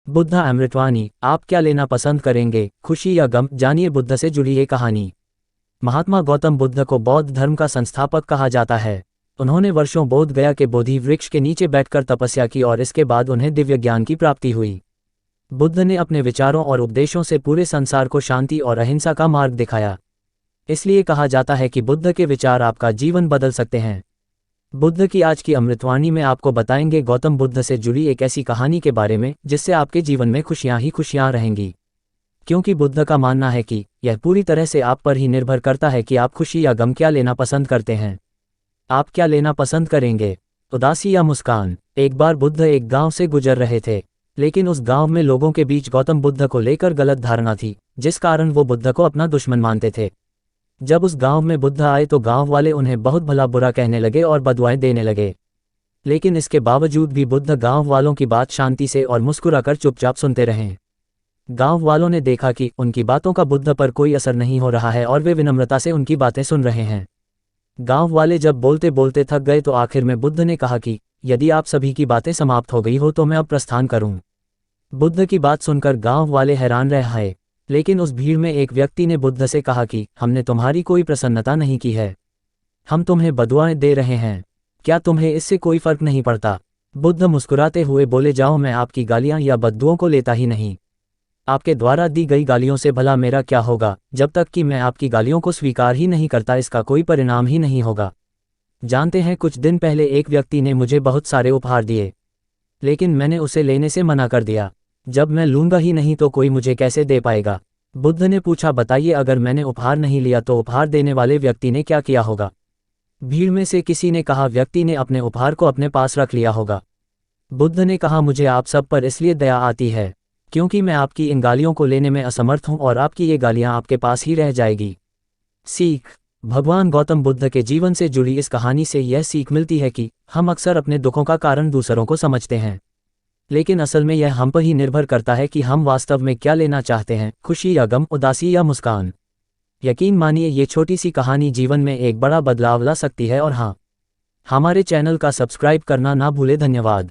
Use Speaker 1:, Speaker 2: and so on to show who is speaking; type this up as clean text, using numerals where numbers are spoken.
Speaker 1: बुद्ध अमृतवाणी, आप क्या लेना पसंद करेंगे, खुशी या गम? जानिए बुद्ध से जुड़ी ये कहानी। महात्मा गौतम बुद्ध को बौद्ध धर्म का संस्थापक कहा जाता है। उन्होंने वर्षों बोध गया के बोधि वृक्ष के नीचे बैठकर तपस्या की और इसके बाद उन्हें दिव्य ज्ञान की प्राप्ति हुई। बुद्ध ने अपने विचारों और उपदेशों से पूरे संसार को शांति और अहिंसा का मार्ग दिखाया। इसलिए कहा जाता है कि बुद्ध के विचार आपका जीवन बदल सकते हैं। बुद्ध की आज की अमृतवाणी में आपको बताएंगे गौतम बुद्ध से जुड़ी एक ऐसी कहानी के बारे में जिससे आपके जीवन में खुशियां ही खुशियां रहेंगी। क्योंकि बुद्ध का मानना है कि यह पूरी तरह से आप पर ही निर्भर करता है कि आप खुशी या गम क्या लेना पसंद करते हैं। आप क्या लेना पसंद करेंगे, उदासी या मुस्कान? एक बार बुद्ध एक गांव से गुजर रहे थे, लेकिन उस गांव में लोगों के बीच गौतम बुद्ध को लेकर गलत धारणा थी, जिस कारण वो बुद्ध को अपना दुश्मन मानते थे। जब उस गांव में बुद्ध आए तो गांव वाले उन्हें बहुत भला बुरा कहने लगे और बदुआएं देने लगे। लेकिन इसके बावजूद भी बुद्ध गांव वालों की बात शांति से और मुस्कुराकर चुपचाप सुनते रहे। गांव वालों ने देखा कि उनकी बातों का बुद्ध पर कोई असर नहीं हो रहा है और वे विनम्रता से उनकी बातें सुन रहे हैं। गांव वाले जब बोलते बोलते थक गए तो आखिर में बुद्ध ने कहा कि यदि आप सभी की बातें समाप्त हो गई हो तो मैं अब प्रस्थान करूं। बुद्ध की बात सुनकर गांव वाले हैरान रह गए, लेकिन उस भीड़ में एक व्यक्ति ने बुद्ध से कहा कि हमने तुम्हारी कोई प्रसन्नता नहीं की है, हम तुम्हें बदुआएं दे रहे हैं, क्या तुम्हें इससे कोई फर्क नहीं पड़ता? बुद्ध मुस्कुराते हुए बोले, जाओ, मैं आपकी गालियां या बद्दुओं को लेता ही नहीं। आपके द्वारा दी गई गालियों से भला मेरा क्या होगा? जब तक कि मैं आपकी गालियों को स्वीकार ही नहीं करता इसका कोई परिणाम ही नहीं होगा। जानते हैं, कुछ दिन पहले एक व्यक्ति ने मुझे बहुत सारे उपहार दिए, लेकिन मैंने उसे लेने से मना कर दिया। जब मैं लूंगा ही नहीं तो कोई मुझे कैसे दे पाएगा? बुद्ध ने पूछा, बताइए, अगर मैंने उपहार नहीं लिया तो उपहार देने वाले व्यक्ति ने क्या किया होगा? भीड़ में से किसी ने कहा, व्यक्ति ने अपने उपहार को अपने पास रख लिया होगा। बुद्ध ने कहा, मुझे आप सब पर इसलिए दया आती है क्योंकि मैं आपकी इन गालियों को लेने में असमर्थ हूं और आपकी ये गालियां आपके पास ही रह जाएगी। सीख। भगवान गौतम बुद्ध के जीवन से जुड़ी इस कहानी से यह सीख मिलती है कि हम अक्सर अपने दुखों का कारण दूसरों को समझते हैं, लेकिन असल में यह हम पर ही निर्भर करता है कि हम वास्तव में क्या लेना चाहते हैं, खुशी या गम, उदासी या मुस्कान। यकीन मानिए, ये छोटी सी कहानी जीवन में एक बड़ा बदलाव ला सकती है। और हाँ, हमारे चैनल का सब्सक्राइब करना ना भूले। धन्यवाद।